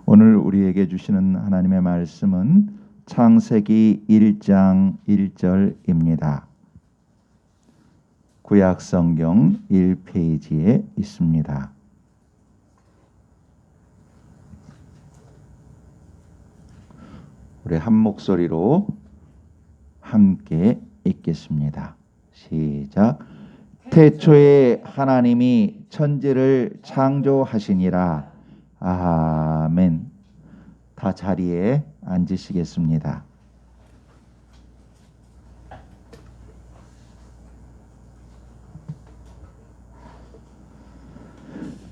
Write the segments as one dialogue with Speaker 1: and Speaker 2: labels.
Speaker 1: 오늘 우리에게 주시는 하나님의 말씀은 창세기 1장 1절입니다. 구약성경 1페이지에 있습니다. 우리 한 목소리로 함께 읽겠습니다. 시작. 태초에 하나님이 천지를 창조하시니라. 아멘. 다 자리에 앉으시겠습니다.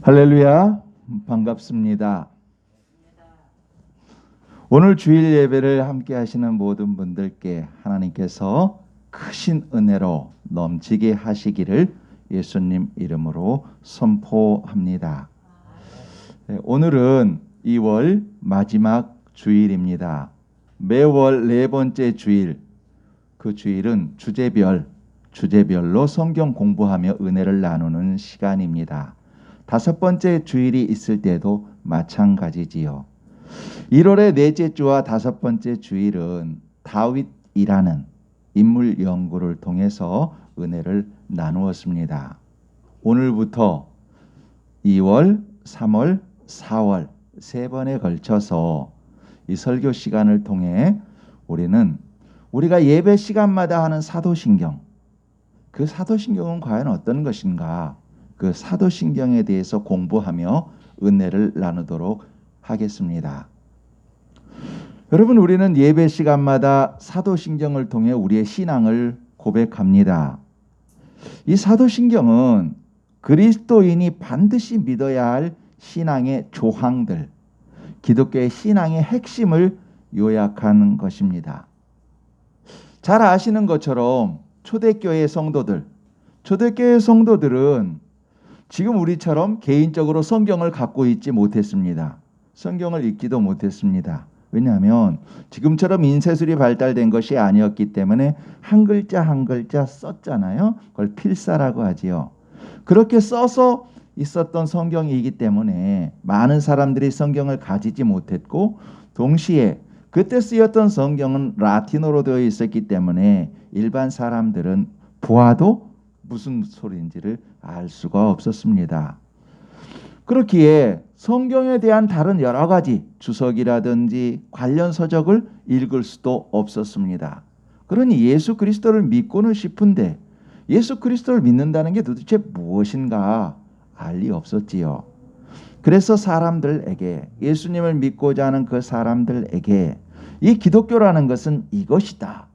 Speaker 1: 할렐루야, 반갑습니다. 오늘 주일 예배를 함께 하시는 모든 분들께 하나님께서 크신 은혜로 넘치게 하시기를 예수님 이름으로 선포합니다. 오늘은 2월 마지막 주일입니다. 매월 네 번째 주일, 그 주일은 주제별로 성경 공부하며 은혜를 나누는 시간입니다. 다섯 번째 주일이 있을 때도 마찬가지지요. 1월의 넷째 주와 다섯 번째 주일은 다윗이라는 인물 연구를 통해서 은혜를 나누었습니다. 오늘부터 2월, 3월, 4월 세 번에 걸쳐서 이 설교 시간을 통해 우리가 예배 시간마다 하는 사도신경, 그 사도신경은 과연 어떤 것인가, 그 사도신경에 대해서 공부하며 은혜를 나누도록 하겠습니다. 여러분, 우리는 예배 시간마다 사도신경을 통해 우리의 신앙을 고백합니다. 이 사도신경은 그리스도인이 반드시 믿어야 할 신앙의 조항들, 기독교의 신앙의 핵심을 요약하는 것입니다. 잘 아시는 것처럼 초대교회 성도들은 지금 우리처럼 개인적으로 성경을 갖고 있지 못했습니다. 성경을 읽지도 못했습니다. 왜냐하면 지금처럼 인쇄술이 발달된 것이 아니었기 때문에 한 글자 한 글자 썼잖아요. 그걸 필사라고 하지요. 그렇게 써서 있었던 성경이기 때문에 많은 사람들이 성경을 가지지 못했고, 동시에 그때 쓰였던 성경은 라틴어로 되어 있었기 때문에 일반 사람들은 보아도 무슨 소리인지를 알 수가 없었습니다. 그렇기에 성경에 대한 다른 여러 가지 주석이라든지 관련 서적을 읽을 수도 없었습니다. 그러니 예수 그리스도를 믿고는 싶은데 예수 그리스도를 믿는다는 게 도대체 무엇인가 알 리 없었지요. 그래서 사람들에게, 예수님을 믿고자 하는 그 사람들에게 이 기독교라는 것은 이것이다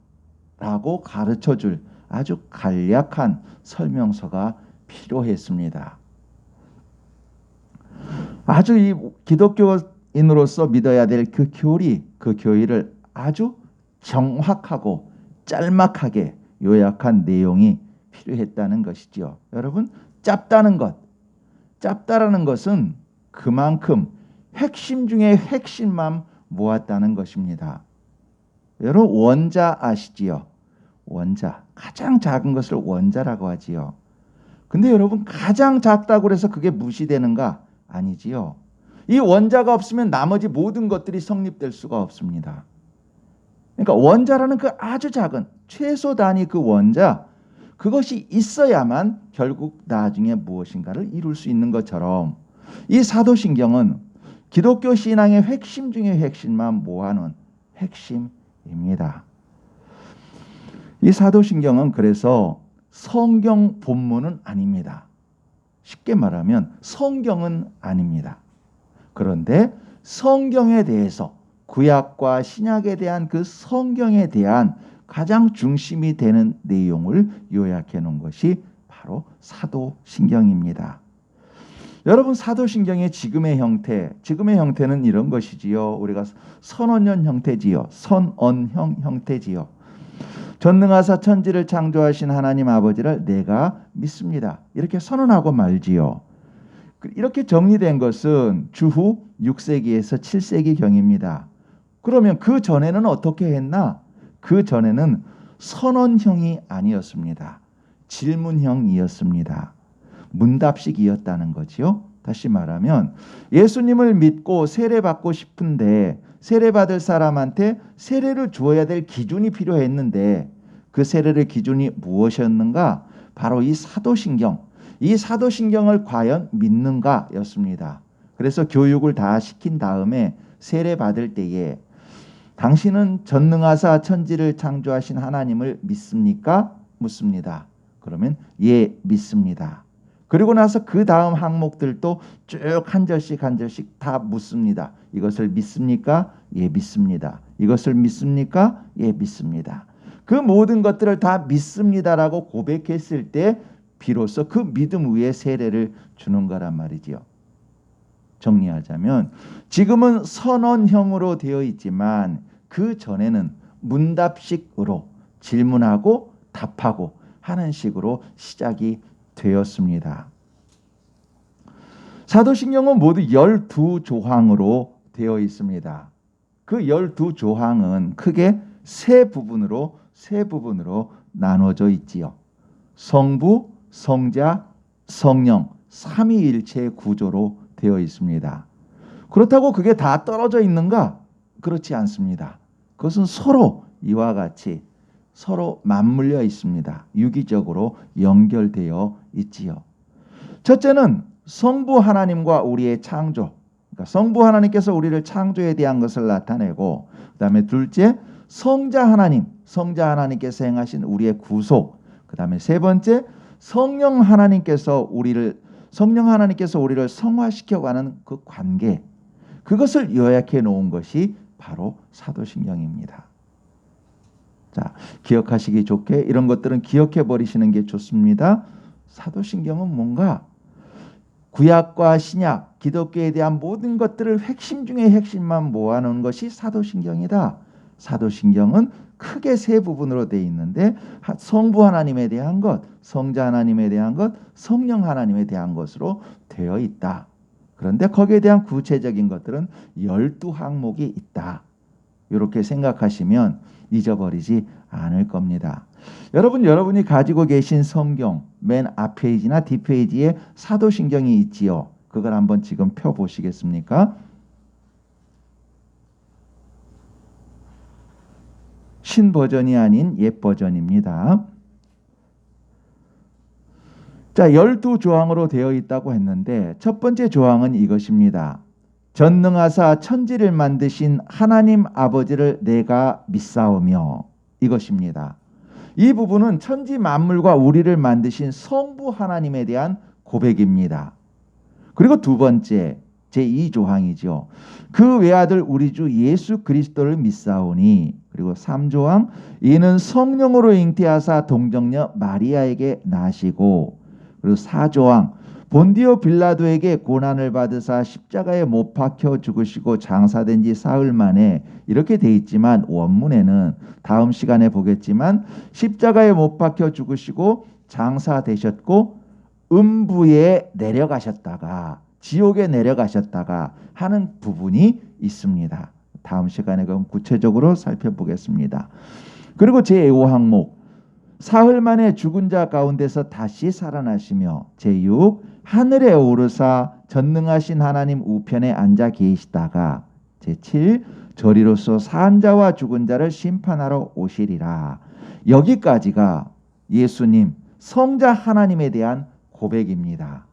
Speaker 1: 라고 가르쳐줄 아주 간략한 설명서가 필요했습니다. 아주 이 기독교인으로서 믿어야 될 그 교리를 아주 정확하고 짤막하게 요약한 내용이 필요했다는 것이지요. 여러분, 짧다라는 것은 그만큼 핵심 중에 핵심만 모았다는 것입니다. 여러분, 원자 아시지요? 원자, 가장 작은 것을 원자라고 하지요. 근데 여러분, 가장 작다고 해서 그게 무시되는가? 아니지요. 이 원자가 없으면 나머지 모든 것들이 성립될 수가 없습니다. 그러니까 원자라는 그 아주 작은 최소 단위 그 원자, 그것이 있어야만 결국 나중에 무엇인가를 이룰 수 있는 것처럼 이 사도신경은 기독교 신앙의 핵심 중의 핵심만 모아놓은 핵심입니다. 이 사도신경은 그래서 성경 본문은 아닙니다. 쉽게 말하면 성경은 아닙니다. 그런데 성경에 대해서, 구약과 신약에 대한 그 성경에 대한 가장 중심이 되는 내용을 요약해 놓은 것이 바로 사도신경입니다. 여러분, 사도신경의 지금의 형태는 이런 것이지요. 우리가 선언형 형태지요. 선언형 형태지요. 전능하사 천지를 창조하신 하나님 아버지를 내가 믿습니다. 이렇게 선언하고 말지요. 이렇게 정리된 것은 주후 6세기에서 7세기경입니다. 그러면 그 전에는 어떻게 했나? 그 전에는 선언형이 아니었습니다. 질문형이었습니다. 문답식이었다는 거지요. 다시 말하면 예수님을 믿고 세례받고 싶은데 세례받을 사람한테 세례를 주어야 될 기준이 필요했는데 그 세례의 기준이 무엇이었는가? 바로 이 사도신경. 이 사도신경을 과연 믿는가였습니다. 그래서 교육을 다 시킨 다음에 세례받을 때에 당신은 전능하사 천지를 창조하신 하나님을 믿습니까? 묻습니다. 그러면 예, 믿습니다. 그리고 나서 그 다음 항목들도 쭉 한 절씩 한 절씩 다 묻습니다. 이것을 믿습니까? 예, 믿습니다. 이것을 믿습니까? 예, 믿습니다. 그 모든 것들을 다 믿습니다라고 고백했을 때 비로소 그 믿음 위에 세례를 주는 거란 말이지요. 정리하자면 지금은 선언형으로 되어 있지만 그 전에는 문답식으로 질문하고 답하고 하는 식으로 시작이 되었습니다. 사도신경은 모두 12조항으로 되어 있습니다. 그 12조항은 크게 세 부분으로 나눠져 있지요. 성부, 성자, 성령, 삼위일체 구조로 되어 있습니다. 그렇다고 그게 다 떨어져 있는가? 그렇지 않습니다. 그것은 서로 이와 같이 서로 맞물려 있습니다. 유기적으로 연결되어 있지요. 첫째는 성부 하나님과 우리의 창조. 그러니까 성부 하나님께서 우리를 창조에 대한 것을 나타내고, 그 다음에 둘째 성자 하나님께서 행하신 우리의 구속. 그 다음에 세 번째 성령 하나님께서 우리를 성화시켜가는 그 관계. 그것을 요약해 놓은 것이 바로 사도신경입니다. 자, 기억하시기 좋게 이런 것들은 기억해 버리시는 게 좋습니다. 사도신경은 뭔가 구약과 신약, 기독교에 대한 모든 것들을 핵심 중에 핵심만 모아놓은 것이 사도신경이다. 사도신경은 크게 세 부분으로 되어 있는데 성부 하나님에 대한 것, 성자 하나님에 대한 것, 성령 하나님에 대한 것으로 되어 있다. 그런데 거기에 대한 구체적인 것들은 12항목이 있다. 이렇게 생각하시면 잊어버리지 않을 겁니다. 여러분이 가지고 계신 성경 맨 앞페이지나 뒷페이지에 사도신경이 있지요. 그걸 한번 지금 펴보시겠습니까? 신버전이 아닌 옛버전입니다. 자, 12조항으로 되어 있다고 했는데 첫 번째 조항은 이것입니다. 전능하사 천지를 만드신 하나님 아버지를 내가 믿사오며, 이것입니다. 이 부분은 천지 만물과 우리를 만드신 성부 하나님에 대한 고백입니다. 그리고 두 번째 제2조항이죠. 그 외아들 우리 주 예수 그리스도를 믿사오니, 그리고 3조항 이는 성령으로 잉태하사 동정녀 마리아에게 나시고, 그리고 4조항 본디오 빌라도에게 고난을 받으사 십자가에 못 박혀 죽으시고 장사된 지 사흘 만에, 이렇게 돼 있지만 원문에는 다음 시간에 보겠지만 십자가에 못 박혀 죽으시고 장사되셨고 음부에 내려가셨다가 지옥에 내려가셨다가 하는 부분이 있습니다. 다음 시간에 그럼 구체적으로 살펴보겠습니다. 그리고 제5항목 사흘 만에 죽은 자 가운데서 다시 살아나시며, 제6 하늘에 오르사 전능하신 하나님 우편에 앉아 계시다가, 제7 저리로서 산 자와 죽은 자를 심판하러 오시리라. 여기까지가 예수님 성자 하나님에 대한 고백입니다.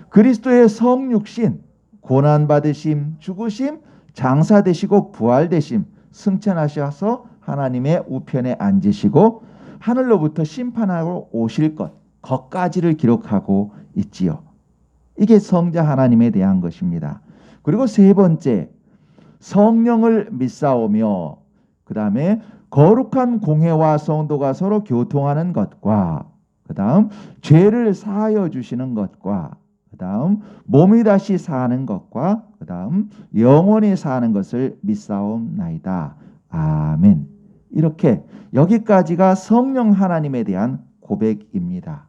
Speaker 1: 그리스도의 성육신, 고난받으심, 죽으심, 장사되시고 부활되심, 승천하셔서 하나님의 우편에 앉으시고 하늘로부터 심판하러 오실 것, 것까지를 기록하고 있지요. 이게 성자 하나님에 대한 것입니다. 그리고 세 번째, 성령을 믿사오며, 그 다음에 거룩한 공회와 성도가 서로 교통하는 것과, 그 다음 죄를 사하여 주시는 것과, 그 다음 몸이 다시 사는 것과, 그 다음 영원히 사는 것을 믿사옵나이다. 아멘. 이렇게 여기까지가 성령 하나님에 대한 고백입니다.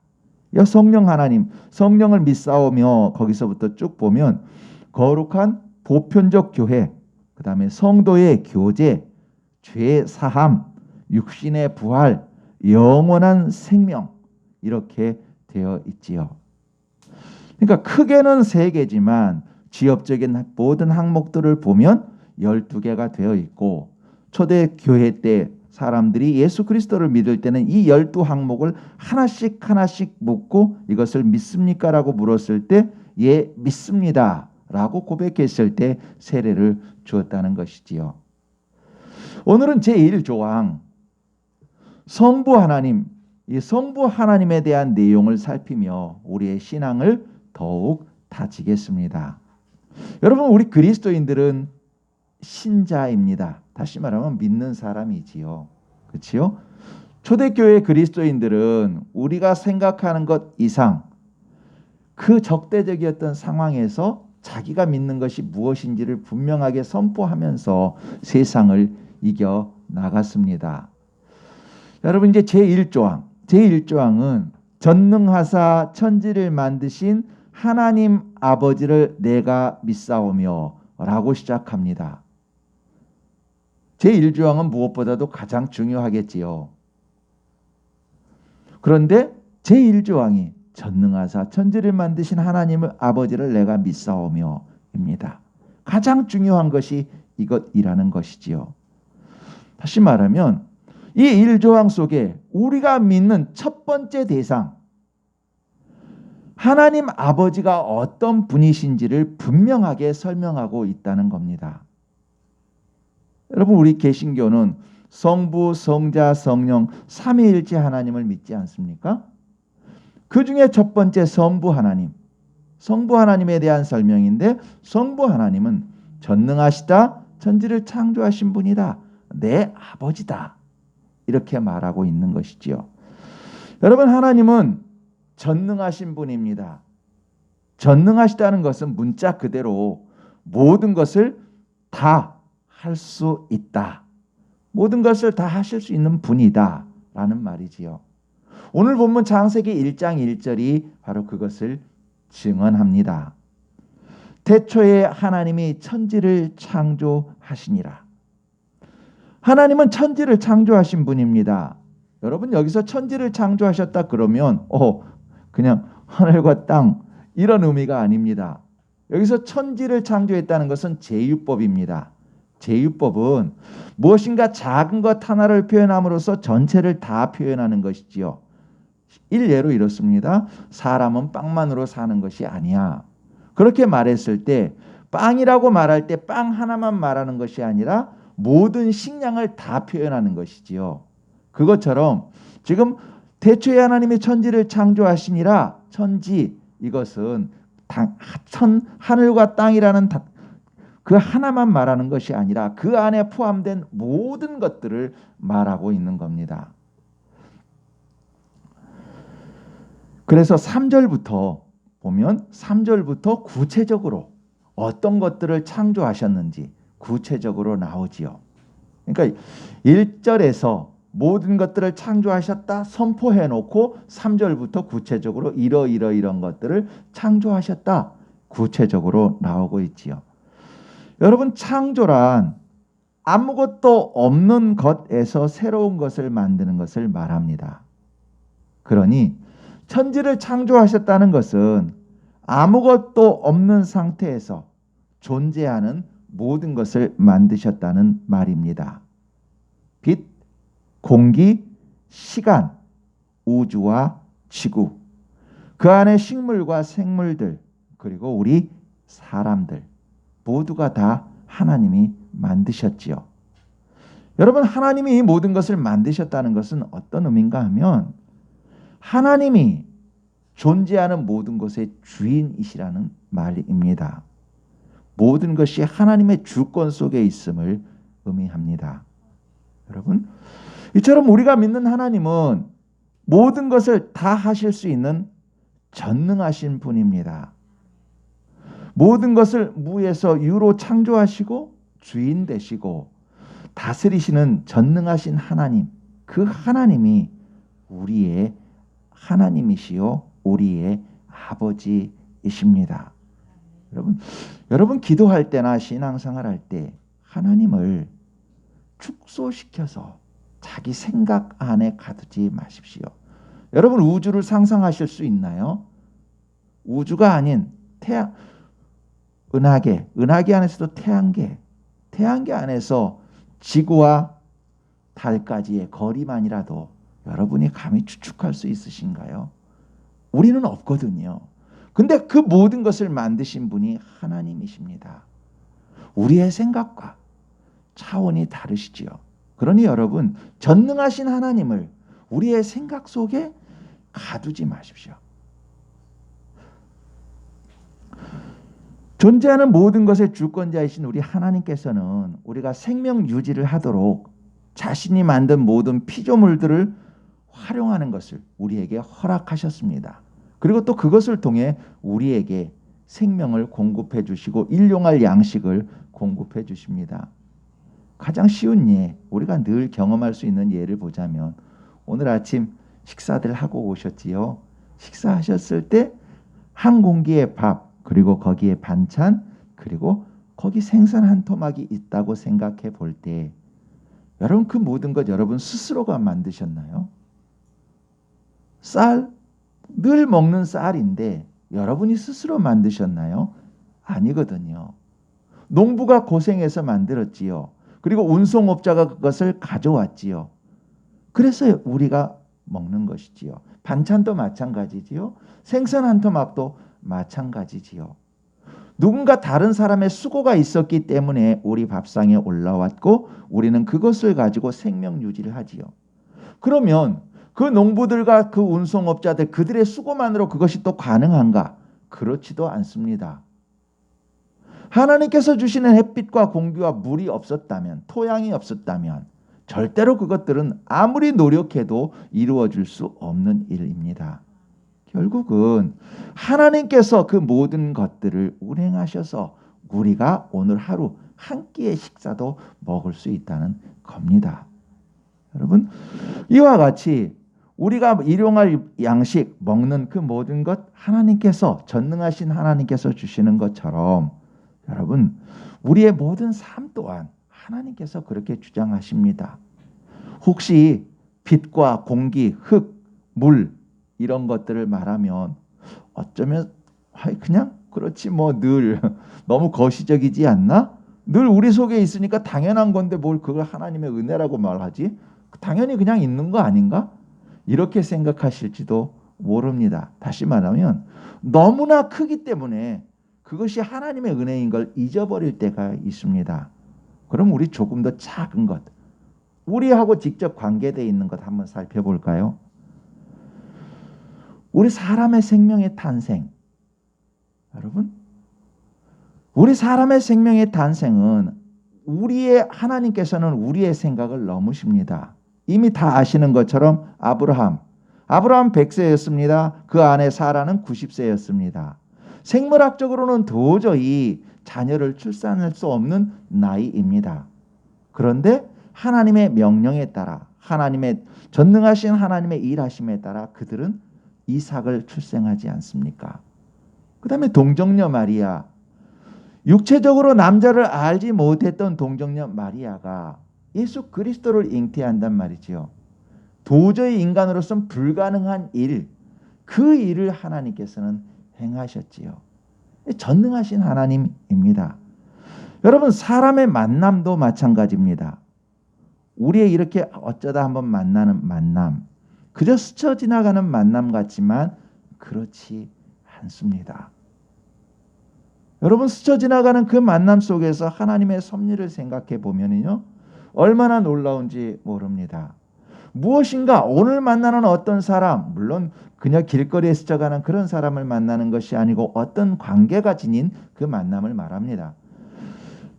Speaker 1: 성령 하나님, 성령을 믿사오며 거기서부터 쭉 보면 거룩한 보편적 교회, 그 다음에 성도의 교제, 죄 사함, 육신의 부활, 영원한 생명, 이렇게 되어 있지요. 그러니까 크게는 3개지만 지역적인 모든 항목들을 보면 12개가 되어 있고, 초대교회 때 사람들이 예수 그리스도를 믿을 때는 이 12항목을 하나씩 하나씩 묻고 이것을 믿습니까? 라고 물었을 때 예, 믿습니다 라고 고백했을 때 세례를 주었다는 것이지요. 오늘은 제1조항 성부 하나님, 이 성부 하나님에 대한 내용을 살피며 우리의 신앙을 더욱 다지겠습니다. 여러분, 우리 그리스도인들은 신자입니다. 다시 말하면 믿는 사람이지요. 그렇지요? 초대교회 그리스도인들은 우리가 생각하는 것 이상 그 적대적이었던 상황에서 자기가 믿는 것이 무엇인지를 분명하게 선포하면서 세상을 이겨 나갔습니다. 여러분, 이제 제1조항은 전능하사 천지를 만드신 하나님 아버지를 내가 믿사오며 라고 시작합니다. 제1조항은 무엇보다도 가장 중요하겠지요. 그런데 제1조항이 전능하사 천지를 만드신 하나님을 아버지를 내가 믿사오며 입니다. 가장 중요한 것이 이것이라는 것이지요. 다시 말하면 이 1조항 속에 우리가 믿는 첫 번째 대상, 하나님 아버지가 어떤 분이신지를 분명하게 설명하고 있다는 겁니다. 여러분, 우리 개신교는 성부, 성자, 성령 삼위일체 하나님을 믿지 않습니까? 그 중에 첫 번째 성부 하나님에 대한 설명인데, 성부 하나님은 전능하시다, 천지를 창조하신 분이다, 내 아버지다, 이렇게 말하고 있는 것이지요. 여러분, 하나님은 전능하신 분입니다. 전능하시다는 것은 문자 그대로 모든 것을 다 할 수 있다, 모든 것을 다 하실 수 있는 분이다 라는 말이지요. 오늘 본문 창세기 1장 1절이 바로 그것을 증언합니다. 태초에 하나님이 천지를 창조하시니라. 하나님은 천지를 창조하신 분입니다. 여러분, 여기서 천지를 창조하셨다 그러면 그냥 하늘과 땅 이런 의미가 아닙니다. 여기서 천지를 창조했다는 것은 제유법입니다. 제유법은 무엇인가 작은 것 하나를 표현함으로써 전체를 다 표현하는 것이지요. 일례로 이렇습니다. 사람은 빵만으로 사는 것이 아니야. 그렇게 말했을 때 빵이라고 말할 때 빵 하나만 말하는 것이 아니라 모든 식량을 다 표현하는 것이지요. 그것처럼 지금 태초에 하나님이 천지를 창조하시니라, 천지 이것은 하늘과 땅이라는 그 하나만 말하는 것이 아니라 그 안에 포함된 모든 것들을 말하고 있는 겁니다. 그래서 3절부터 보면 3절부터 구체적으로 어떤 것들을 창조하셨는지 구체적으로 나오지요. 그러니까 1절에서 모든 것들을 창조하셨다 선포해 놓고 3절부터 구체적으로 이런 것들을 창조하셨다 구체적으로 나오고 있지요. 여러분, 창조란 아무것도 없는 것에서 새로운 것을 만드는 것을 말합니다. 그러니 천지를 창조하셨다는 것은 아무것도 없는 상태에서 존재하는 모든 것을 만드셨다는 말입니다. 빛, 공기, 시간, 우주와 지구, 그 안에 식물과 생물들, 그리고 우리 사람들 모두가 다 하나님이 만드셨지요. 여러분, 하나님이 이 모든 것을 만드셨다는 것은 어떤 의미인가 하면 하나님이 존재하는 모든 것의 주인이시라는 말입니다. 모든 것이 하나님의 주권 속에 있음을 의미합니다. 여러분, 이처럼 우리가 믿는 하나님은 모든 것을 다 하실 수 있는 전능하신 분입니다. 모든 것을 무에서 유로 창조하시고 주인 되시고 다스리시는 전능하신 하나님, 그 하나님이 우리의 하나님이시요 우리의 아버지이십니다. 여러분 기도할 때나 신앙생활 할 때 하나님을 축소시켜서 자기 생각 안에 가두지 마십시오. 여러분, 우주를 상상하실 수 있나요? 우주가 아닌 태양, 은하계 안에서도 태양계 안에서 지구와 달까지의 거리만이라도 여러분이 감히 추측할 수 있으신가요? 우리는 없거든요. 근데 그 모든 것을 만드신 분이 하나님이십니다. 우리의 생각과 차원이 다르시지요. 그러니 여러분, 전능하신 하나님을 우리의 생각 속에 가두지 마십시오. 존재하는 모든 것의 주권자이신 우리 하나님께서는 우리가 생명 유지를 하도록 자신이 만든 모든 피조물들을 활용하는 것을 우리에게 허락하셨습니다. 그리고 또 그것을 통해 우리에게 생명을 공급해 주시고 일용할 양식을 공급해 주십니다. 가장 쉬운 예, 우리가 늘 경험할 수 있는 예를 보자면 오늘 아침 식사들 하고 오셨지요. 식사하셨을 때 한 공기의 밥, 그리고 거기에 반찬, 그리고 거기 생선 한 토막이 있다고 생각해 볼 때 여러분 그 모든 것 여러분 스스로가 만드셨나요? 쌀, 늘 먹는 쌀인데 여러분이 스스로 만드셨나요? 아니거든요. 농부가 고생해서 만들었지요. 그리고 운송업자가 그것을 가져왔지요. 그래서 우리가 먹는 것이지요. 반찬도 마찬가지지요. 생선 한 토막도 마찬가지지요. 누군가 다른 사람의 수고가 있었기 때문에 우리 밥상에 올라왔고 우리는 그것을 가지고 생명 유지를 하지요. 그러면 그 농부들과 그 운송업자들 그들의 수고만으로 그것이 또 가능한가? 그렇지도 않습니다. 하나님께서 주시는 햇빛과 공기와 물이 없었다면, 토양이 없었다면 절대로 그것들은 아무리 노력해도 이루어질 수 없는 일입니다. 결국은 하나님께서 그 모든 것들을 운행하셔서 우리가 오늘 하루 한 끼의 식사도 먹을 수 있다는 겁니다. 여러분, 이와 같이 우리가 일용할 양식 먹는 그 모든 것 하나님께서 전능하신 하나님께서 주시는 것처럼 여러분 우리의 모든 삶 또한 하나님께서 그렇게 주장하십니다. 혹시 빛과 공기, 흙, 물 이런 것들을 말하면 어쩌면 그냥 그렇지 뭐 늘 너무 거시적이지 않나? 늘 우리 속에 있으니까 당연한 건데 뭘 그걸 하나님의 은혜라고 말하지? 당연히 그냥 있는 거 아닌가? 이렇게 생각하실지도 모릅니다. 다시 말하면 너무나 크기 때문에 그것이 하나님의 은혜인 걸 잊어버릴 때가 있습니다. 그럼 우리 조금 더 작은 것, 우리하고 직접 관계되어 있는 것 한번 살펴볼까요? 우리 사람의 생명의 탄생. 여러분, 우리 사람의 생명의 탄생은 하나님께서는 우리의 생각을 넘으십니다. 이미 다 아시는 것처럼 아브라함 100세였습니다. 그 아내 사라는 90세였습니다. 생물학적으로는 도저히 자녀를 출산할 수 없는 나이입니다. 그런데 하나님의 명령에 따라 전능하신 하나님의 일하심에 따라 그들은 이삭을 출생하지 않습니까? 그 다음에 동정녀 마리아, 육체적으로 남자를 알지 못했던 동정녀 마리아가 예수 그리스도를 잉태한단 말이지요. 도저히 인간으로서는 불가능한 일, 그 일을 하나님께서는 행하셨지요. 전능하신 하나님입니다. 여러분, 사람의 만남도 마찬가지입니다. 우리의 이렇게 어쩌다 한번 만나는 만남, 그저 스쳐 지나가는 만남 같지만 그렇지 않습니다. 여러분, 스쳐 지나가는 그 만남 속에서 하나님의 섭리를 생각해 보면요, 얼마나 놀라운지 모릅니다. 무엇인가 오늘 만나는 어떤 사람, 물론 그냥 길거리에 스쳐가는 그런 사람을 만나는 것이 아니고 어떤 관계가 지닌 그 만남을 말합니다.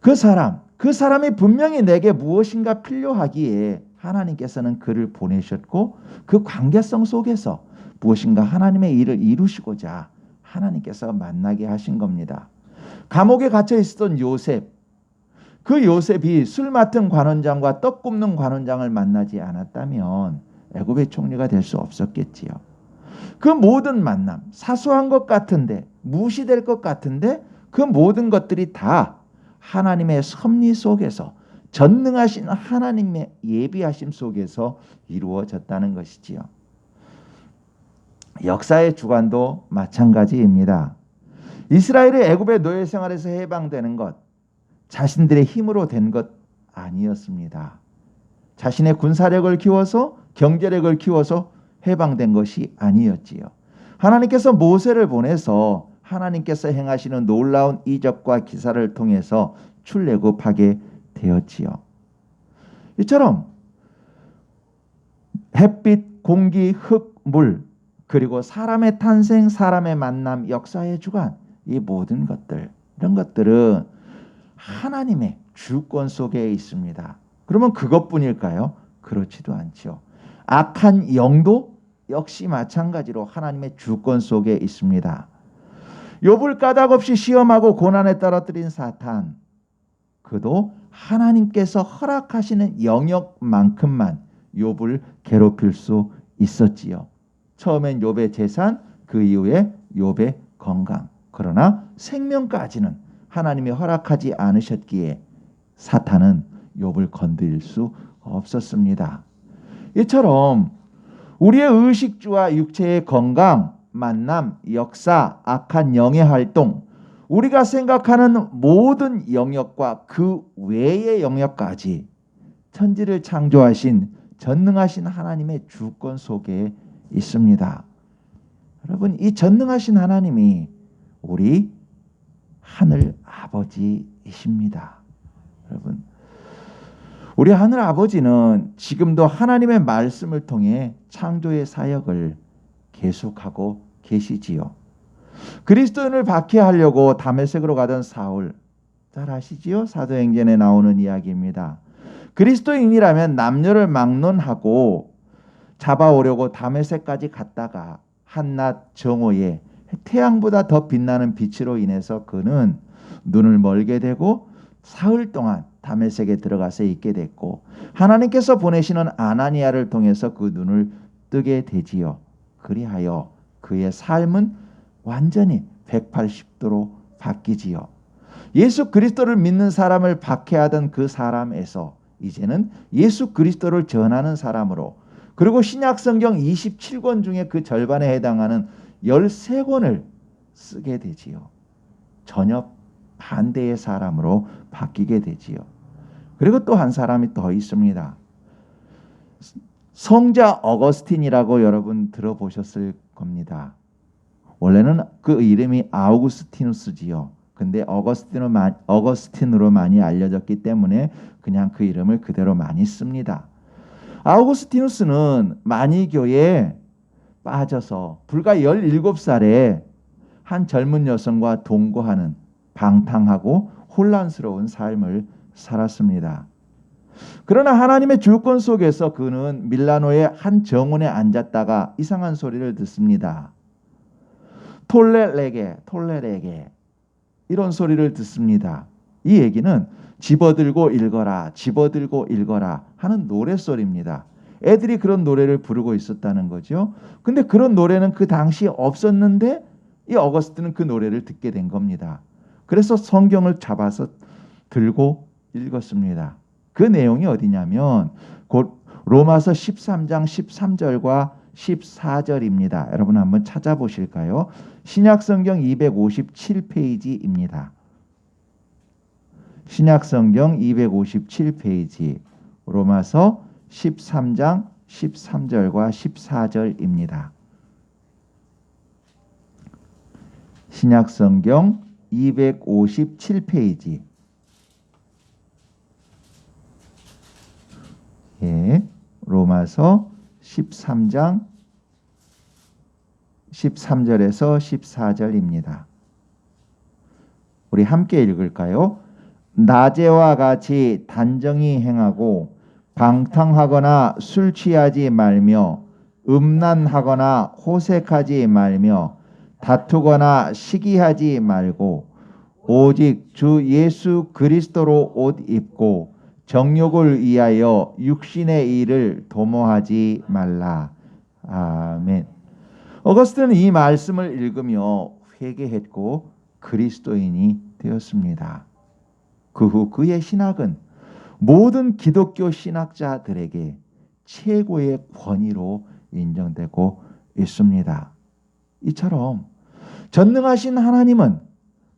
Speaker 1: 그 사람이 분명히 내게 무엇인가 필요하기에 하나님께서는 그를 보내셨고 그 관계성 속에서 무엇인가 하나님의 일을 이루시고자 하나님께서 만나게 하신 겁니다. 감옥에 갇혀 있었던 요셉, 그 요셉이 술 맡은 관원장과 떡 굽는 관원장을 만나지 않았다면 애굽의 총리가 될 수 없었겠지요. 그 모든 만남, 사소한 것 같은데, 무시될 것 같은데 그 모든 것들이 다 하나님의 섭리 속에서, 전능하신 하나님의 예비하심 속에서 이루어졌다는 것이지요. 역사의 주관도 마찬가지입니다. 이스라엘이 애굽의 노예 생활에서 해방되는 것, 자신들의 힘으로 된 것 아니었습니다. 자신의 군사력을 키워서, 경제력을 키워서 해방된 것이 아니었지요. 하나님께서 모세를 보내서 하나님께서 행하시는 놀라운 이적과 기사를 통해서 출애굽하게 되었지요. 이처럼 햇빛, 공기, 흙, 물, 그리고 사람의 탄생, 사람의 만남, 역사의 주관, 이 모든 것들, 이런 것들은 하나님의 주권 속에 있습니다. 그러면 그것뿐일까요? 그렇지도 않죠. 악한 영도 역시 마찬가지로 하나님의 주권 속에 있습니다. 욥을 까닭없이 시험하고 고난에 떨어뜨린 사탄, 그도 하나님께서 허락하시는 영역만큼만 욥을 괴롭힐 수 있었지요. 처음엔 욥의 재산, 그 이후에 욥의 건강. 그러나 생명까지는 하나님이 허락하지 않으셨기에 사탄은 욥을 건드릴 수 없었습니다. 이처럼 우리의 의식주와 육체의 건강, 만남, 역사, 악한 영의 활동, 우리가 생각하는 모든 영역과 그 외의 영역까지 천지를 창조하신 전능하신 하나님의 주권 속에 있습니다. 여러분, 이 전능하신 하나님이 우리 하늘 아버지이십니다. 여러분, 우리 하늘 아버지는 지금도 하나님의 말씀을 통해 창조의 사역을 계속하고 계시지요. 그리스도인을 박해하려고 다메섹으로 가던 사울, 잘 아시지요? 사도행전에 나오는 이야기입니다. 그리스도인이라면 남녀를 막론하고 잡아오려고 다메섹까지 갔다가 한낮 정오에 태양보다 더 빛나는 빛으로 인해서 그는 눈을 멀게 되고 사흘 동안 다메섹에 들어가서 있게 됐고, 하나님께서 보내시는 아나니아를 통해서 그 눈을 뜨게 되지요. 그리하여 그의 삶은 완전히 180도로 바뀌지요. 예수 그리스도를 믿는 사람을 박해하던 그 사람에서 이제는 예수 그리스도를 전하는 사람으로, 그리고 신약 성경 27권 중에 그 절반에 해당하는 13권을 쓰게 되지요. 전혀 반대의 사람으로 바뀌게 되지요. 그리고 또 한 사람이 더 있습니다. 성자 어거스틴이라고 여러분 들어보셨을 겁니다. 원래는 그 이름이 아우구스티누스지요. 근데 어거스틴으로 많이 알려졌기 때문에 그냥 그 이름을 그대로 많이 씁니다. 아우구스티누스는 마니교에 빠져서 불과 17살에 한 젊은 여성과 동거하는 방탕하고 혼란스러운 삶을 살았습니다. 그러나 하나님의 주권 속에서 그는 밀라노의 한 정원에 앉았다가 이상한 소리를 듣습니다. 톨레레게 이런 소리를 듣습니다. 이 얘기는 집어들고 읽어라 하는 노랫소리입니다. 애들이 그런 노래를 부르고 있었다는 거죠. 근데 그런 노래는 그 당시 없었는데 이 어거스틴은 그 노래를 듣게 된 겁니다. 그래서 성경을 잡아서 들고 읽었습니다. 그 내용이 어디냐면 곧 로마서 13장 13절과 14절입니다. 여러분 한번 찾아보실까요? 신약성경 257페이지입니다. 신약성경 257페이지 로마서 13장 13절과 14절입니다. 신약성경 257페이지. 예, 로마서 13장 13절에서 14절입니다. 우리 함께 읽을까요? 낮에와 같이 단정히 행하고 방탕하거나 술 취하지 말며 음란하거나 호색하지 말며 다투거나 시기하지 말고 오직 주 예수 그리스도로 옷 입고 정욕을 위하여 육신의 일을 도모하지 말라. 아멘. 어거스틴은 이 말씀을 읽으며 회개했고 그리스도인이 되었습니다. 그 후 그의 신학은 모든 기독교 신학자들에게 최고의 권위로 인정되고 있습니다. 이처럼 전능하신 하나님은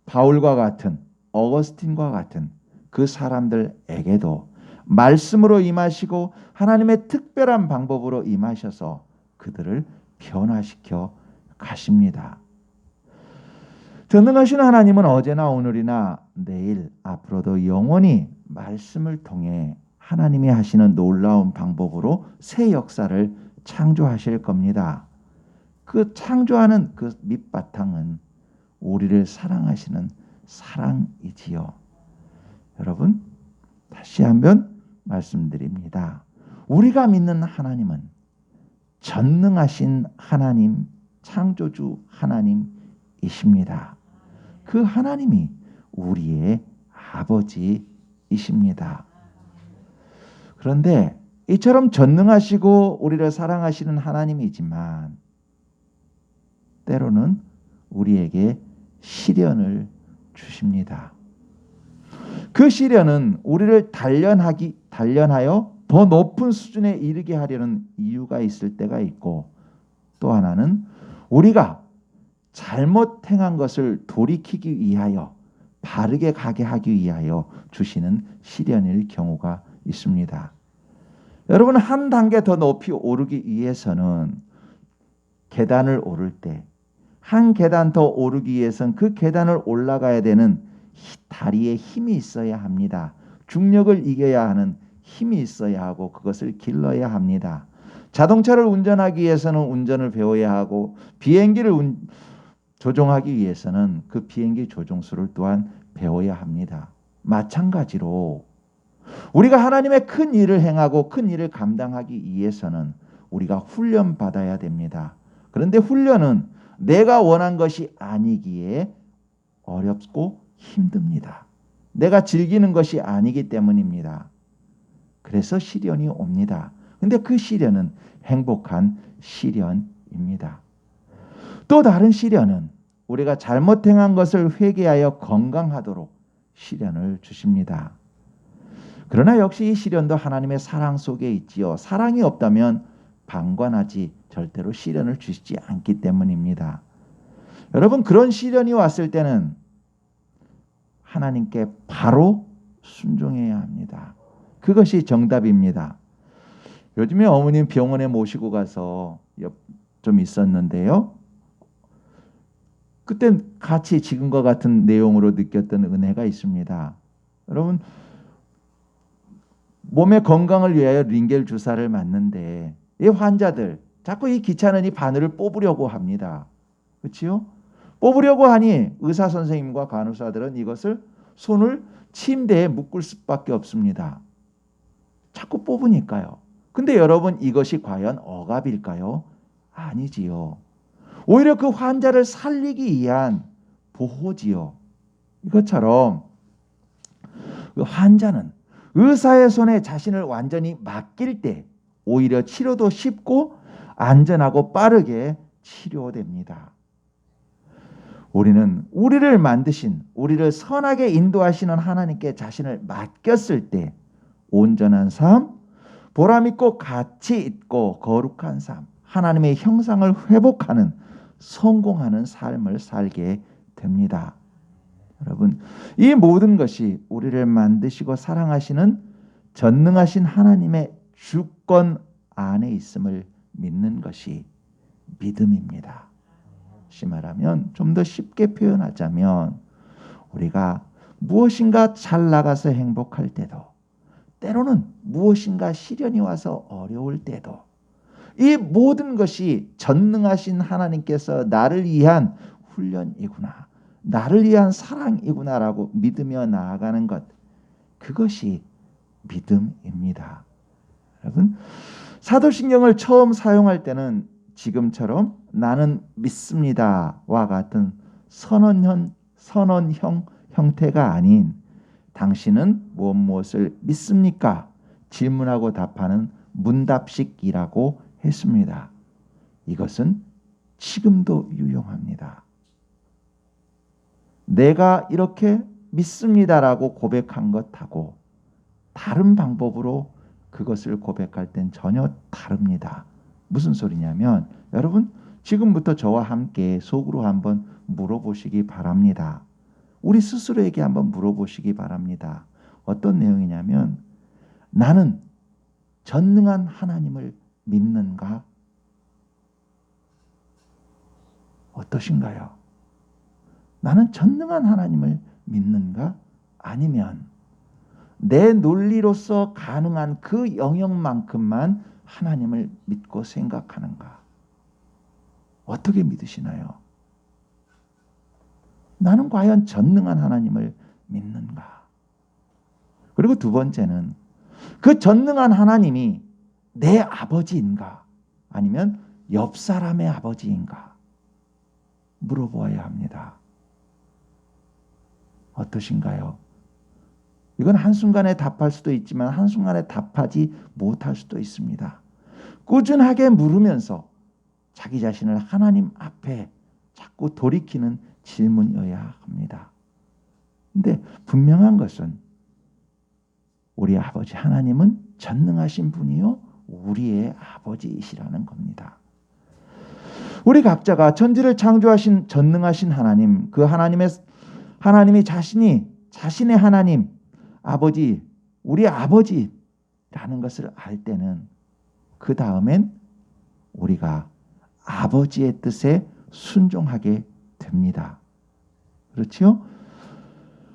Speaker 1: 바울과 같은 어거스틴과 같은 그 사람들에게도 말씀으로 임하시고 하나님의 특별한 방법으로 임하셔서 그들을 변화시켜 가십니다. 전능하신 하나님은 어제나 오늘이나 내일 앞으로도 영원히 말씀을 통해 하나님이 하시는 놀라운 방법으로 새 역사를 창조하실 겁니다. 그 창조하는 그 밑바탕은 우리를 사랑하시는 사랑이지요. 여러분, 다시 한번 말씀드립니다. 우리가 믿는 하나님은 전능하신 하나님, 창조주 하나님이십니다. 그 하나님이 우리의 아버지이십니다. 그런데 이처럼 전능하시고 우리를 사랑하시는 하나님이지만 때로는 우리에게 시련을 주십니다. 그 시련은 우리를 단련하여 더 높은 수준에 이르게 하려는 이유가 있을 때가 있고, 또 하나는 우리가 잘못 행한 것을 돌이키기 위하여 바르게 가게 하기 위하여 주시는 시련일 경우가 있습니다. 여러분, 한 단계 더 높이 오르기 위해서는 계단을 오를 때 한 계단 더 오르기 위해서는 그 계단을 올라가야 되는 다리에 힘이 있어야 합니다. 중력을 이겨야 하는 힘이 있어야 하고 그것을 길러야 합니다. 자동차를 운전하기 위해서는 운전을 배워야 하고 비행기를 조종하기 위해서는 그 비행기 조종수를 또한 배워야 합니다. 마찬가지로 우리가 하나님의 큰 일을 행하고 큰 일을 감당하기 위해서는 우리가 훈련받아야 됩니다. 그런데 훈련은 내가 원한 것이 아니기에 어렵고 힘듭니다. 내가 즐기는 것이 아니기 때문입니다. 그래서 시련이 옵니다. 근데 그 시련은 행복한 시련입니다. 또 다른 시련은 우리가 잘못 행한 것을 회개하여 건강하도록 시련을 주십니다. 그러나 역시 이 시련도 하나님의 사랑 속에 있지요. 사랑이 없다면 방관하지 절대로 시련을 주시지 않기 때문입니다. 여러분, 그런 시련이 왔을 때는 하나님께 바로 순종해야 합니다. 그것이 정답입니다. 요즘에 어머님 병원에 모시고 가서 좀 있었는데요. 그때 같이 지금과 같은 내용으로 느꼈던 은혜가 있습니다. 여러분, 몸의 건강을 위하여 링겔 주사를 맞는데 이 환자들 자꾸 이 귀찮은 이 바늘을 뽑으려고 합니다. 그렇지요? 뽑으려고 하니 의사 선생님과 간호사들은 이것을 손을 침대에 묶을 수밖에 없습니다. 자꾸 뽑으니까요. 근데 여러분, 이것이 과연 억압일까요? 아니지요. 오히려 그 환자를 살리기 위한 보호지요. 이것처럼 그 환자는 의사의 손에 자신을 완전히 맡길 때 오히려 치료도 쉽고 안전하고 빠르게 치료됩니다. 우리는 우리를 만드신, 우리를 선하게 인도하시는 하나님께 자신을 맡겼을 때 온전한 삶, 보람있고 가치 있고 거룩한 삶, 하나님의 형상을 회복하는 성공하는 삶을 살게 됩니다. 여러분, 이 모든 것이 우리를 만드시고 사랑하시는 전능하신 하나님의 주권 안에 있음을 믿는 것이 믿음입니다. 다시 말하면, 좀 더 쉽게 표현하자면, 우리가 무엇인가 잘 나가서 행복할 때도, 때로는 무엇인가 시련이 와서 어려울 때도 이 모든 것이 전능하신 하나님께서 나를 위한 훈련이구나, 나를 위한 사랑이구나라고 믿으며 나아가는 것, 그것이 믿음입니다. 여러분, 사도신경을 처음 사용할 때는 지금처럼 나는 믿습니다와 같은 선언형 형태가 아닌 당신은 무엇을 믿습니까? 질문하고 답하는 문답식이라고 했습니다. 이것은 지금도 유용합니다. 내가 이렇게 믿습니다라고 고백한 것하고 다른 방법으로 그것을 고백할 땐 전혀 다릅니다. 무슨 소리냐면, 여러분, 지금부터 저와 함께 속으로 한번 물어보시기 바랍니다. 우리 스스로에게 한번 물어보시기 바랍니다. 어떤 내용이냐면 나는 전능한 하나님을 믿는가? 어떠신가요? 나는 전능한 하나님을 믿는가? 아니면 내 논리로서 가능한 그 영역만큼만 하나님을 믿고 생각하는가? 어떻게 믿으시나요? 나는 과연 전능한 하나님을 믿는가? 그리고 두 번째는 그 전능한 하나님이 내 아버지인가? 아니면 옆 사람의 아버지인가? 물어보아야 합니다. 어떠신가요? 이건 한순간에 답할 수도 있지만 한순간에 답하지 못할 수도 있습니다. 꾸준하게 물으면서 자기 자신을 하나님 앞에 자꾸 돌이키는 질문이어야 합니다. 근데 분명한 것은 우리 아버지 하나님은 전능하신 분이요 우리의 아버지이시라는 겁니다. 우리 각자가 천지를 창조하신 전능하신 하나님, 그 하나님이 자신의 하나님, 아버지, 우리 아버지라는 것을 알 때는 그 다음엔 우리가 아버지의 뜻에 순종하게 됩니다. 그렇죠?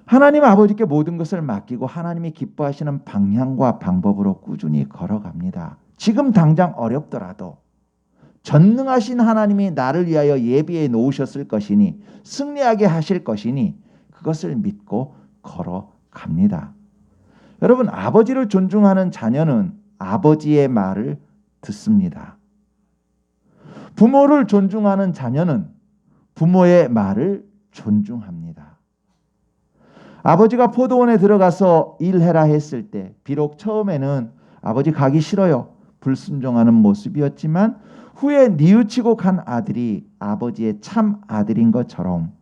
Speaker 1: 하나님 아버지께 모든 것을 맡기고 하나님이 기뻐하시는 방향과 방법으로 꾸준히 걸어갑니다. 지금 당장 어렵더라도 전능하신 하나님이 나를 위하여 예비해 놓으셨을 것이니 승리하게 하실 것이니 그것을 믿고 걸어갑니다. 여러분, 아버지를 존중하는 자녀는 아버지의 말을 듣습니다. 부모를 존중하는 자녀는 부모의 말을 존중합니다. 아버지가 포도원에 들어가서 일해라 했을 때 비록 처음에는 아버지 가기 싫어요 불순종하는 모습이었지만 후에 뉘우치고 간 아들이 아버지의 참 아들인 것처럼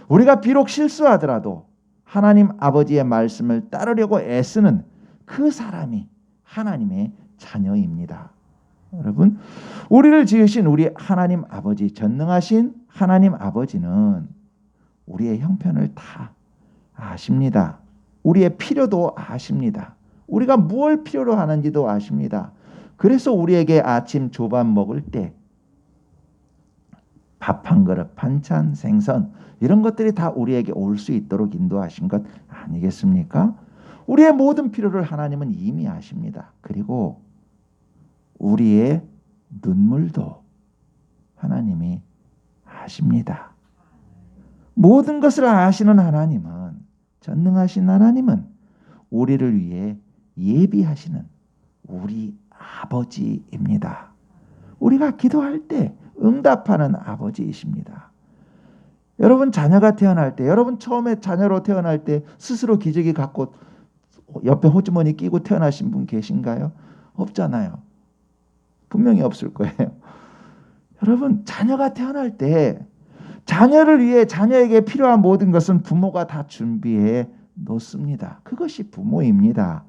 Speaker 1: 우리가 비록 실수하더라도 하나님 아버지의 말씀을 따르려고 애쓰는 그 사람이 하나님의 자녀입니다. 여러분, 우리를 지으신 우리 하나님 아버지, 전능하신 하나님 아버지는 우리의 형편을 다 아십니다. 우리의 필요도 아십니다. 우리가 무엇을 필요로 하는지도 아십니다. 그래서 우리에게 아침 조밥 먹을 때 밥 한 그릇, 반찬, 생선 이런 것들이 다 우리에게 올 수 있도록 인도하신 것 아니겠습니까? 우리의 모든 필요를 하나님은 이미 아십니다. 그리고 우리의 눈물도 하나님이 아십니다. 모든 것을 아시는 하나님은, 전능하신 하나님은 우리를 위해 예비하시는 우리 아버지입니다. 우리가 기도할 때 응답하는 아버지이십니다. 여러분, 자녀가 태어날 때, 여러분 처음에 자녀로 태어날 때 스스로 기저귀 갖고 옆에 호주머니 끼고 태어나신 분 계신가요? 없잖아요. 분명히 없을 거예요. 여러분, 자녀가 태어날 때 자녀를 위해 자녀에게 필요한 모든 것은 부모가 다 준비해 놓습니다. 그것이 부모입니다.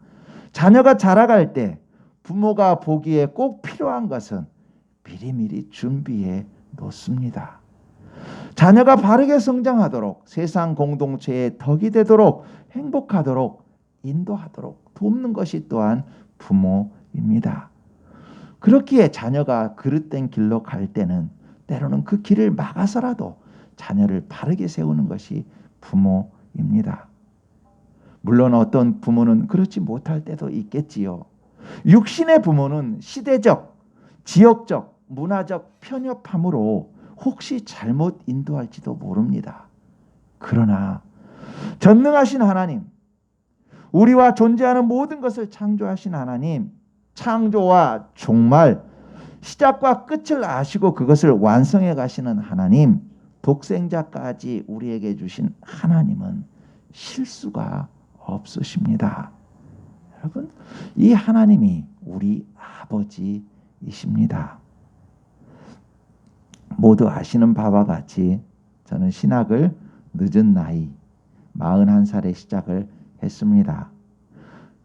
Speaker 1: 자녀가 자라갈 때 부모가 보기에 꼭 필요한 것은 미리미리 준비해 놓습니다. 자녀가 바르게 성장하도록 세상 공동체의 덕이 되도록 행복하도록 인도하도록 돕는 것이 또한 부모입니다. 그렇기에 자녀가 그릇된 길로 갈 때는 때로는 그 길을 막아서라도 자녀를 바르게 세우는 것이 부모입니다. 물론 어떤 부모는 그렇지 못할 때도 있겠지요. 육신의 부모는 시대적, 지역적, 문화적 편협함으로 혹시 잘못 인도할지도 모릅니다. 그러나 전능하신 하나님, 우리와 존재하는 모든 것을 창조하신 하나님, 창조와 종말, 시작과 끝을 아시고 그것을 완성해 가시는 하나님, 독생자까지 우리에게 주신 하나님은 실수가 없으십니다. 여러분, 이 하나님이 우리 아버지이십니다. 모두 아시는 바와 같이 저는 신학을 늦은 나이 41살에 시작을 했습니다.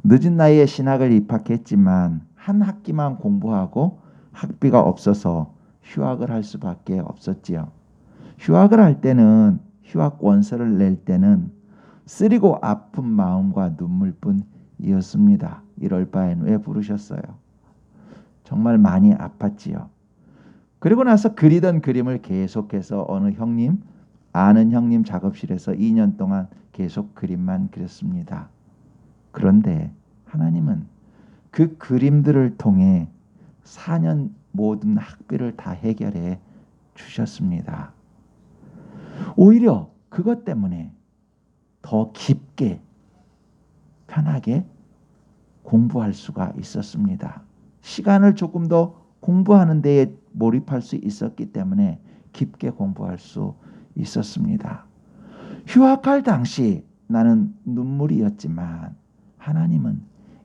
Speaker 1: 늦은 나이에 신학을 입학했지만 한 학기만 공부하고 학비가 없어서 휴학을 할 수밖에 없었지요. 휴학을 할 때는 휴학 원서를 낼 때는 쓰리고 아픈 마음과 눈물뿐이었습니다. 이럴 바엔 왜 부르셨어요? 정말 많이 아팠지요. 그리고 나서 그리던 그림을 계속해서 어느 형님, 아는 형님 작업실에서 2년 동안 계속 그림만 그렸습니다. 그런데 하나님은 그 그림들을 통해 4년 모든 학비를 다 해결해 주셨습니다. 오히려 그것 때문에 더 깊게 편하게 공부할 수가 있었습니다. 시간을 조금 더 공부하는 데에 몰입할 수 있었기 때문에 깊게 공부할 수 있었습니다. 휴학할 당시 나는 눈물이었지만 하나님은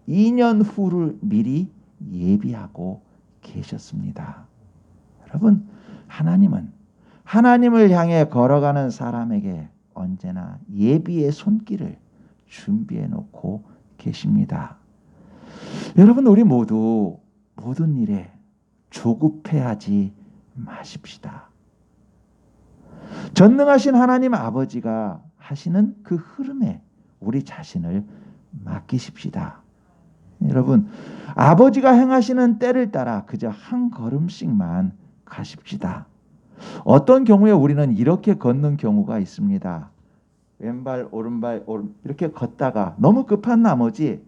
Speaker 1: 2년 후를 미리 예비하고 계셨습니다. 여러분, 하나님은 하나님을 향해 걸어가는 사람에게 언제나 예비의 손길을 준비해 놓고 계십니다. 여러분, 우리 모두 모든 일에 조급해하지 마십시다. 전능하신 하나님 아버지가 하시는 그 흐름에 우리 자신을 맡기십시다. 여러분, 아버지가 행하시는 때를 따라 그저 한 걸음씩만 가십시다. 어떤 경우에 우리는 이렇게 걷는 경우가 있습니다. 왼발 오른발 이렇게 걷다가 너무 급한 나머지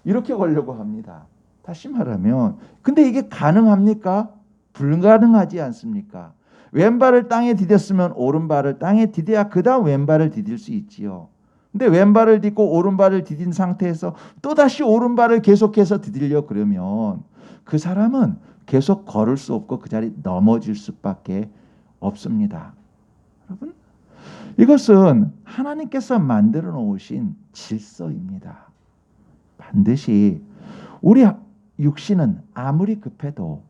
Speaker 1: 이렇게 걸려고 합니다. 다시 말하면 근데 이게 가능합니까? 불가능하지 않습니까? 왼발을 땅에 디뎠으면 오른발을 땅에 디뎌야 그 다음 왼발을 디딜 수 있지요. 근데 왼발을 딛고 오른발을 디딘 상태에서 또다시 오른발을 계속해서 디디려 그러면 그 사람은 계속 걸을 수 없고 그 자리 넘어질 수밖에 없습니다. 여러분, 이것은 하나님께서 만들어 놓으신 질서입니다. 반드시 우리 육신은 아무리 급해도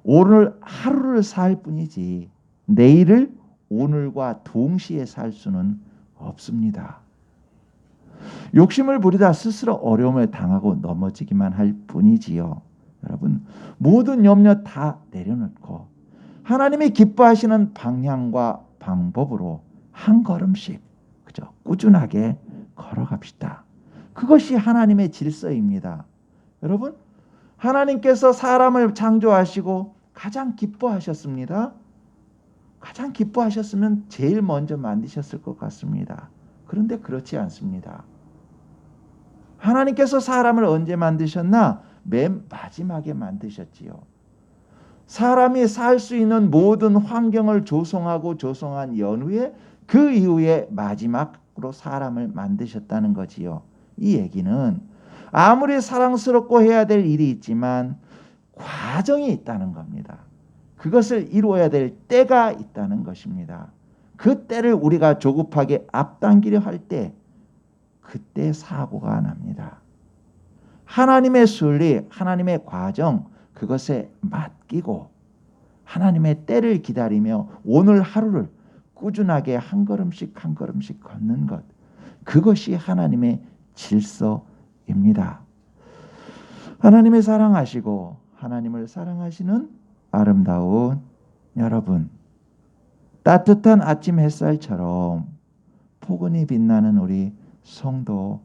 Speaker 1: 오늘 하루를 살 뿐이지 내일을 오늘과 동시에 살 수는 없습니다. 욕심을 부리다 스스로 어려움을 당하고 넘어지기만 할 뿐이지요. 여러분, 모든 염려 다 내려놓고 하나님이 기뻐하시는 방향과 방법으로 한 걸음씩 그저 꾸준하게 걸어갑시다. 그것이 하나님의 질서입니다. 여러분, 하나님께서 사람을 창조하시고 가장 기뻐하셨습니다. 가장 기뻐하셨으면 제일 먼저 만드셨을 것 같습니다. 그런데 그렇지 않습니다. 하나님께서 사람을 언제 만드셨나? 맨 마지막에 만드셨지요. 사람이 살 수 있는 모든 환경을 조성한 연후에 그 이후에 마지막으로 사람을 만드셨다는 거지요. 이 얘기는 아무리 사랑스럽고 해야 될 일이 있지만 과정이 있다는 겁니다. 그것을 이루어야 될 때가 있다는 것입니다. 그 때를 우리가 조급하게 앞당기려 할 때 그때 사고가 납니다. 하나님의 순리, 하나님의 과정, 그것에 맡기고 하나님의 때를 기다리며 오늘 하루를 꾸준하게 한 걸음씩 한 걸음씩 걷는 것, 그것이 하나님의 질서입니다. 하나님을 사랑하시고 하나님을 사랑하시는 아름다운 여러분, 따뜻한 아침 햇살처럼 포근히 빛나는 우리 성도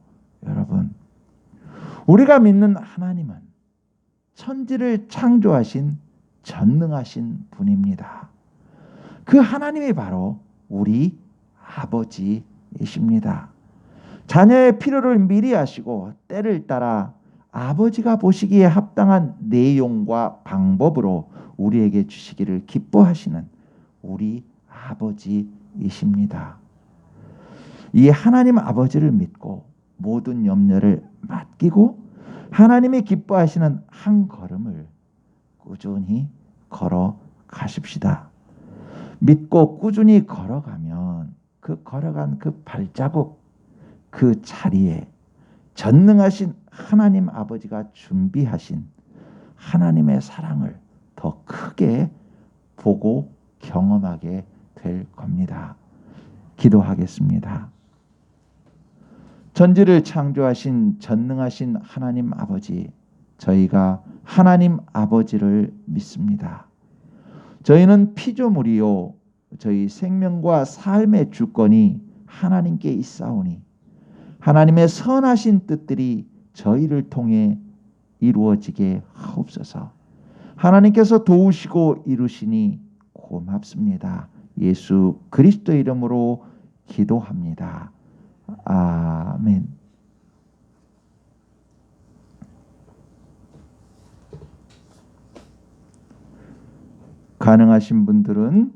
Speaker 1: 여러분, 우리가 믿는 하나님은 천지를 창조하신 전능하신 분입니다. 그 하나님이 바로 우리 아버지이십니다. 자녀의 필요를 미리 아시고 때를 따라 아버지가 보시기에 합당한 내용과 방법으로 우리에게 주시기를 기뻐하시는 우리 아버지이십니다. 이 하나님 아버지를 믿고 모든 염려를 맡기고 하나님이 기뻐하시는 한 걸음을 꾸준히 걸어 가십시다. 믿고 꾸준히 걸어가면 그 걸어간 그 발자국, 그 자리에 전능하신 하나님 아버지가 준비하신 하나님의 사랑을 더 크게 보고 경험하게 될 겁니다. 기도하겠습니다. 천지를 창조하신 전능하신 하나님 아버지, 저희가 하나님 아버지를 믿습니다. 저희는 피조물이요 저희 생명과 삶의 주권이 하나님께 있사오니 하나님의 선하신 뜻들이 저희를 통해 이루어지게 하옵소서. 하나님께서 도우시고 이루시니 고맙습니다. 예수 그리스도의 이름으로 기도합니다. 아멘. 가능하신 분들은